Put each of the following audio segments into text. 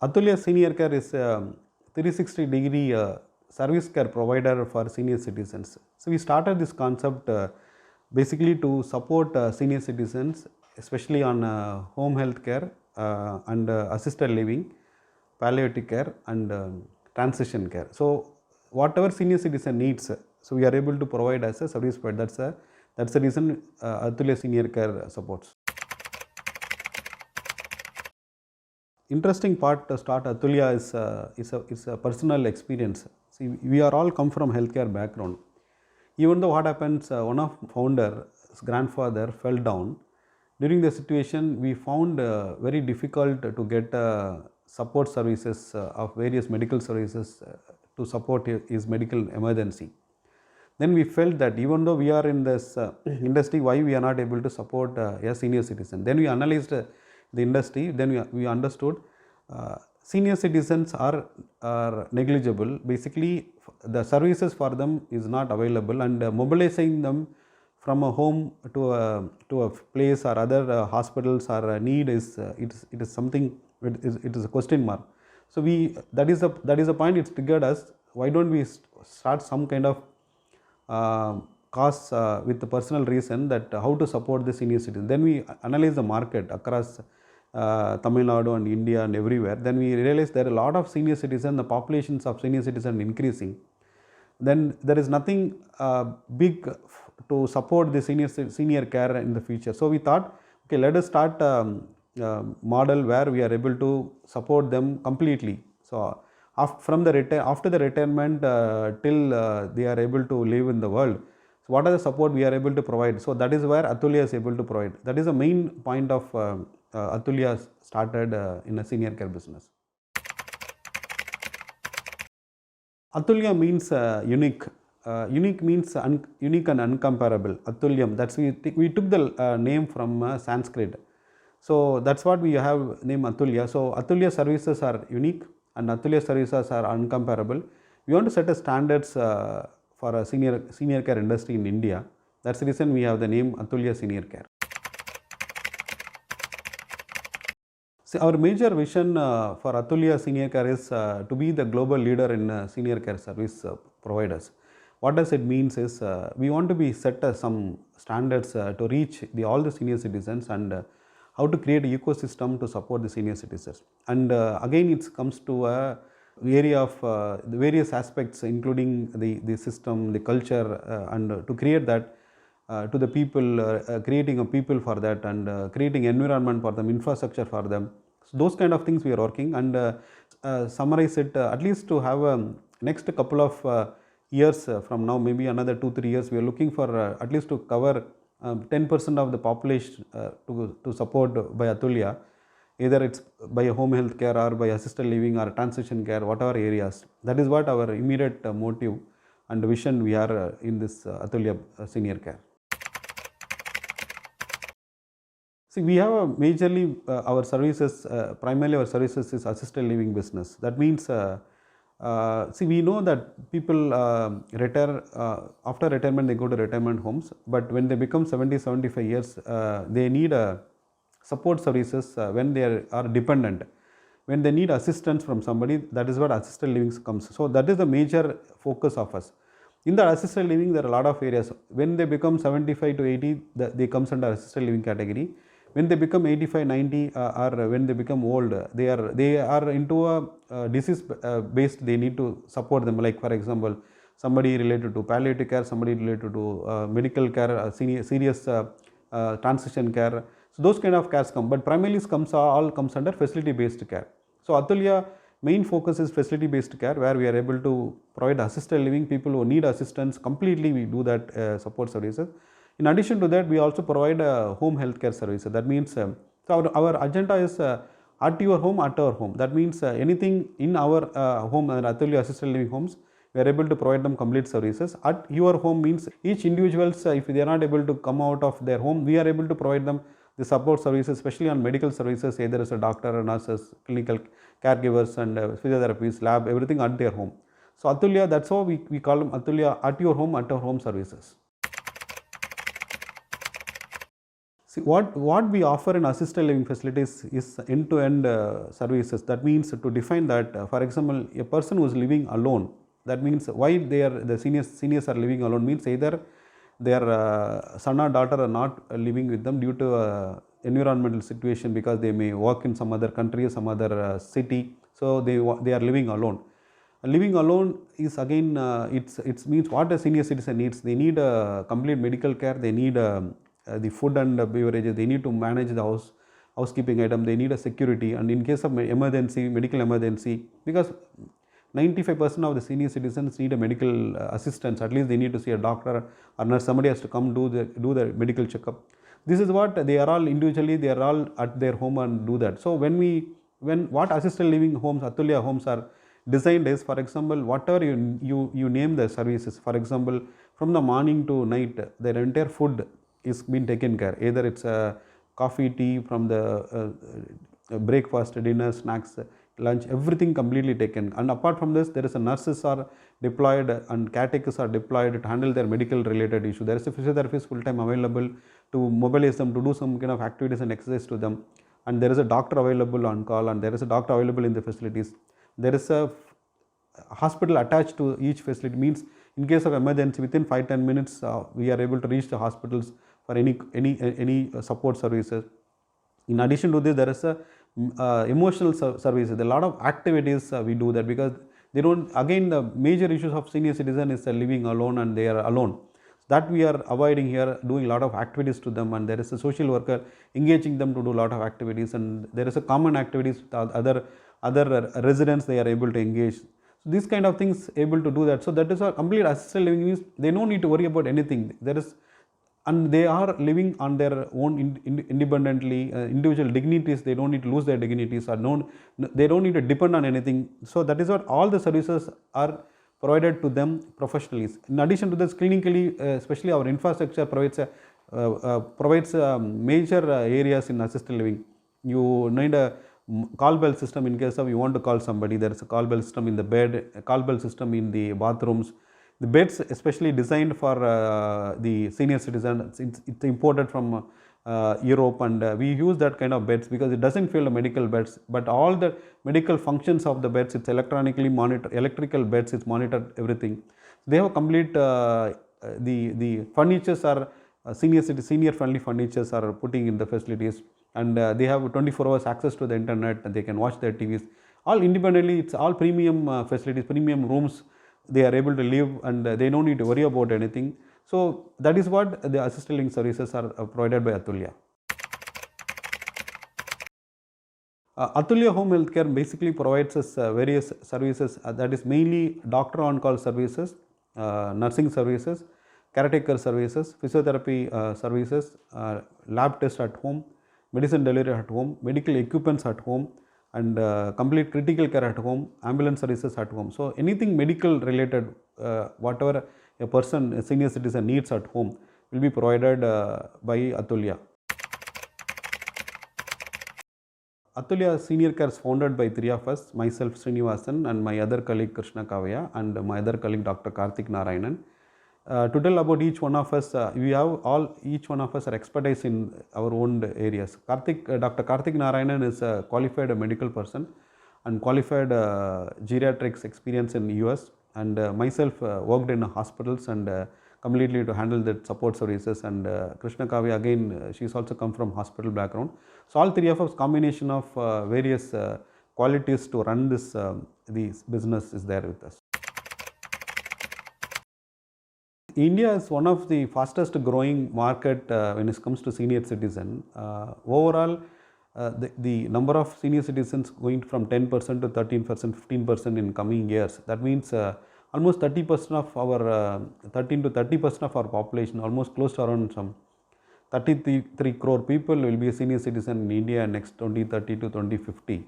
Athulya Senior Care is a 360-degree service care provider for senior citizens. So we started this concept basically to support senior citizens, especially on home health care and assisted living, palliative care, and transition care. So whatever senior citizen needs, so we are able to provide as a service provider. That's the reason Athulya Senior Care supports. Interesting part to start Athulya is a personal experience. See, we are all come from healthcare background. Even though what happens, one of founder's grandfather fell down. During the situation, we found very difficult to get support services of various medical services to support his medical emergency. Then we felt that even though we are in this industry, why we are not able to support a senior citizen. Then we analyzed the industry, then we understood senior citizens are negligible. Basically, the services for them is not available, and mobilizing them from a home to a place or other hospitals or a need is it is something, it is a question mark. So that is a point. It's triggered us. Why don't we start some kind of cause with the personal reason that how to support the senior citizen. Then we analyze the market across Tamil Nadu and India and everywhere. Then we realized there are a lot of senior citizens, the populations of senior citizens increasing. Then there is nothing big to support the senior care in the future. So we thought, okay, let us start model where we are able to support them completely. So after the retirement till they are able to live in the world. So what are the support we are able to provide? So that is where Athulya is able to provide. That is the main point of Athulya started in a senior care business. Athulya means unique. Unique means unique and uncomparable. Athulyam. That's we took the name from Sanskrit. So that's what we have name Athulya. So Athulya services are unique and Athulya services are uncomparable. We want to set a standards for a senior care industry in India. That's the reason we have the name Athulya Senior Care. See, our major vision for Athulya Senior Care is to be the global leader in senior care service providers. What does it mean is we want to be set some standards to reach all the senior citizens and how to create an ecosystem to support the senior citizens. And again, it comes to a area of the various aspects, including the system, the culture, and to create that to the people, creating a people for that, and creating environment for them, infrastructure for them. So those kind of things we are working, and summarize it at least to have next couple of years from now, maybe another 2-3 years, we are looking for at least to cover 10% of the population to support by Athulya, either it's by a home health care or by assisted living or transition care, whatever areas. That is what our immediate motive and vision we are in this Athulya Senior Care. See, we have a majorly our services, primarily our services is assisted living business. That means see, we know that people retire, after retirement they go to retirement homes, but when they become 70-75 years, they need support services when they are dependent. When they need assistance from somebody, that is what assisted living comes. So that is the major focus of us. In the assisted living, there are a lot of areas. When they become 75 to 80, they comes under assisted living category. When they become 85, 90 or when they become old, they are into a disease based, they need to support them. Like for example, somebody related to palliative care, somebody related to medical care, serious transition care. So those kind of cares come, but primarily all comes under facility based care. So Athulya main focus is facility based care, where we are able to provide assisted living, people who need assistance completely, we do that support services. In addition to that, we also provide home healthcare services. That means so our agenda is at your home, at our home. That means anything in our home, Athulya assisted living homes, we are able to provide them complete services. At your home means each individuals, if they are not able to come out of their home, we are able to provide them the support services, especially on medical services, either as a doctor, nurses, clinical caregivers, and physiotherapists, lab, everything at their home. So Athulya, that's how we call them Athulya at your home, at our home services. See, what we offer in assisted living facilities is end-to-end services. That means to define that, for example, a person who is living alone, that means why the seniors are living alone means either their son or daughter are not living with them due to environmental situation, because they may work in some other country or some other city, so they are living alone. Living alone is again, it's means what a senior citizen needs. They need complete medical care. They need the food and beverages. They need to manage the housekeeping item. They need a security, and in case of emergency, medical emergency, because 95% of the senior citizens need a medical assistance. At least they need to see a doctor or nurse. Somebody has to come do the medical checkup. This is what they are all individually. They are all at their home and do that. So when what assisted living homes, Athulya homes are designed is, for example, whatever you name the services. For example, from the morning to night, their entire food is being taken care. Either it's a coffee, tea, from the breakfast, dinner, snacks, lunch, everything completely taken. And apart from this, there is a nurses are deployed and caretakers are deployed to handle their medical related issue. There is a physiotherapist full time available to mobilize them, to do some kind of activities and exercise to them. And there is a doctor available on call, and there is a doctor available in the facilities. There is a hospital attached to each facility, means in case of emergency, within 5-10 minutes we are able to reach the hospitals for any support services. In addition to this, there is a emotional services. A lot of activities we do that, because they don't, again, the major issues of senior citizen is living alone and they are alone. That we are avoiding here, doing a lot of activities to them, and there is a social worker engaging them to do a lot of activities, and there is a common activities with other residents they are able to engage. So these kind of things able to do that. So that is a complete assisted living means they don't need to worry about anything. There is, and they are living on their own independently, individual dignities. They don't need to lose their dignities, or they don't need to depend on anything. So that is what all the services are provided to them professionally. In addition to this, clinically, especially our infrastructure provides major areas in assisted living. You need a call bell system in case of you want to call somebody. There is a call bell system in the bed, a call bell system in the bathrooms. The beds especially designed for the senior citizens. It's imported from Europe, and we use that kind of beds because it doesn't feel the medical beds, but all the medical functions of the beds, it's electronically monitored, electrical beds, it's monitored everything. They have complete the furnitures are senior friendly furnitures are putting in the facilities, and they have 24 hours access to the internet, and they can watch their TVs all independently. It's all premium facilities, premium rooms. They are able to live, and they don't need to worry about anything. So that is what the assisted living services are provided by Athulya. Athulya Home Healthcare basically provides us various services, that is mainly doctor on call services, nursing services, caretaker services, physiotherapy services, lab test at home, medicine delivery at home, medical equipments at home, and complete critical care at home, ambulance services at home. So anything medical related, whatever a senior citizen needs at home, will be provided by Athulya. Athulya Senior Care is founded by three of us, myself Srinivasan, and my other colleague Krishna Kavaya, and my other colleague Dr. Karthik Narayanan. To tell about each one of us, each one of us are expertise in our own areas. Dr. Karthik Narayanan is a qualified medical person and qualified geriatrics experience in US, and myself worked in hospitals and completely to handle the support services, and Krishna Kavya again, she's also come from hospital background. So all three of us, combination of various qualities to run this business is there with us. India is one of the fastest growing market when it comes to senior citizen. Overall, the number of senior citizens going from 10% to 13%, 15% in coming years. That means almost 30% of our 13 to 30% of our population, almost close to around some 33 crore people will be a senior citizen in India next 2030 to 2050.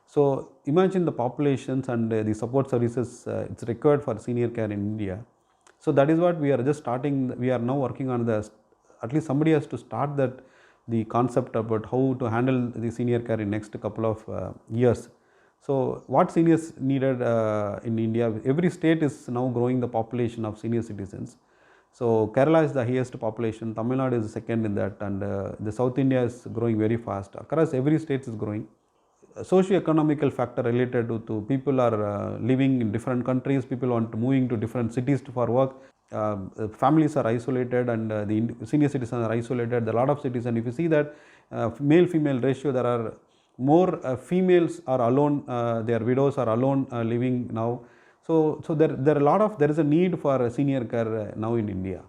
So imagine the populations and the support services it's required for senior care in India. So that is what we are just starting. We are now working on at least somebody has to start the concept about how to handle the senior care in next couple of years. So what seniors needed in India, every state is now growing the population of senior citizens. So Kerala is the highest population, Tamil Nadu is second in that, and the South India is growing very fast. Across every state is growing. Socio-economical factor related to people are living in different countries, people want to moving to different cities for work, families are isolated, and the senior citizens are isolated. There are a lot of cities, and if you see that male-female ratio, there are more females are alone, their widows are alone living now. So there are a lot of, there is a need for senior care now in India.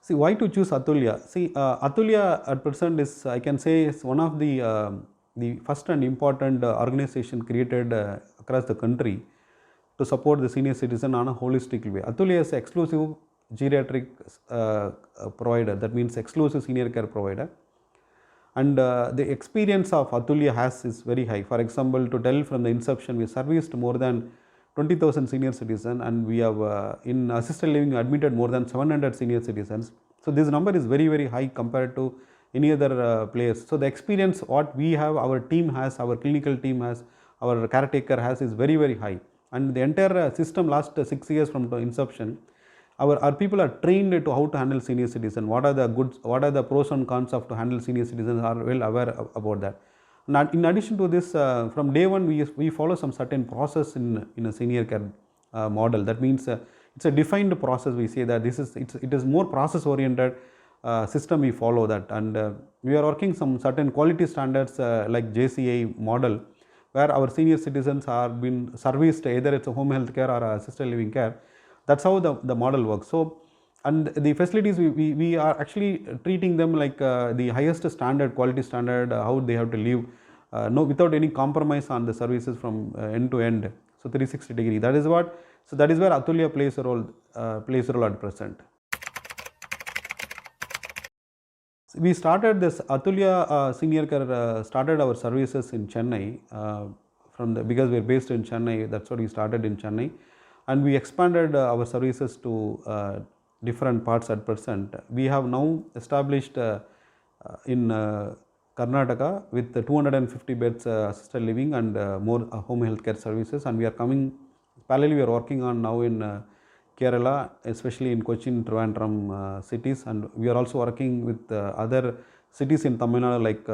See, why to choose Athulya? See, Athulya at present is, I can say, is one of the first and important organization created across the country to support the senior citizen on a holistic way. Athulya is exclusive geriatric provider, that means exclusive senior care provider. And the experience of Athulya has is very high. For example, to tell from the inception, we serviced more than 20,000 senior citizens, and we have in assisted living admitted more than 700 senior citizens. So this number is very, very high compared to any other place. So the experience what we have, our team has, our clinical team has, our caretaker has is very, very high. And the entire system last 6 years from the inception, our people are trained to how to handle senior citizen, what are the goods, what are the pros and cons of to handle senior citizens, are well aware about that. And in addition to this, from day one we follow some certain process in a senior care model. That means it's a defined process. We say that it is more process oriented system we follow that, and we are working some certain quality standards like JCI model, where our senior citizens are being serviced, either it's a home health care or assisted living care. That's how the model works. So, and the facilities we are actually treating them like the highest standard, quality standard, how they have to live, no, without any compromise on the services from end to end. So 360 degree. That is what. So that is where Athulya plays a role at present. We started this Athulya Senior Care, started our services in Chennai because we are based in Chennai. That's what we started in Chennai, and we expanded our services to different parts at present. We have now established in Karnataka with 250 beds assisted living and more home health care services, and we are coming parallelly. We are working on now in Kerala, especially in Cochin, Trivandrum cities, and we are also working with other cities in Tamil Nadu like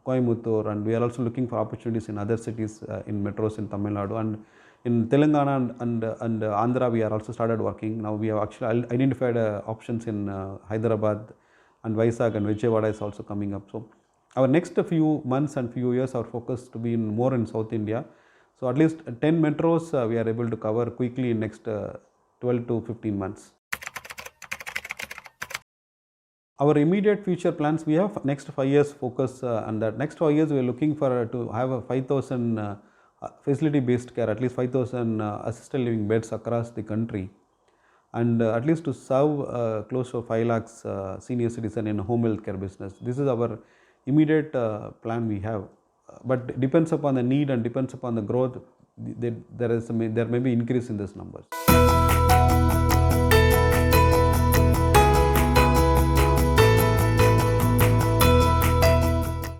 Coimbatore, and we are also looking for opportunities in other cities in metros in Tamil Nadu, and in Telangana and Andhra we are also started working. Now we have actually identified options in Hyderabad and Vizag, and Vijayawada is also coming up. So our next few months and few years, our focus to be more in South India. So at least 10 metros we are able to cover quickly in next 12 to 15 months. Our immediate future plans, we have next 5 years focus, and that next 5 years we are looking for to have a 5,000 facility based care, at least 5,000 assisted living beds across the country, and at least to serve close to 5 lakhs senior citizen in home health care business. This is our immediate plan we have, but depends upon the need and depends upon the growth. There may be increase in these numbers.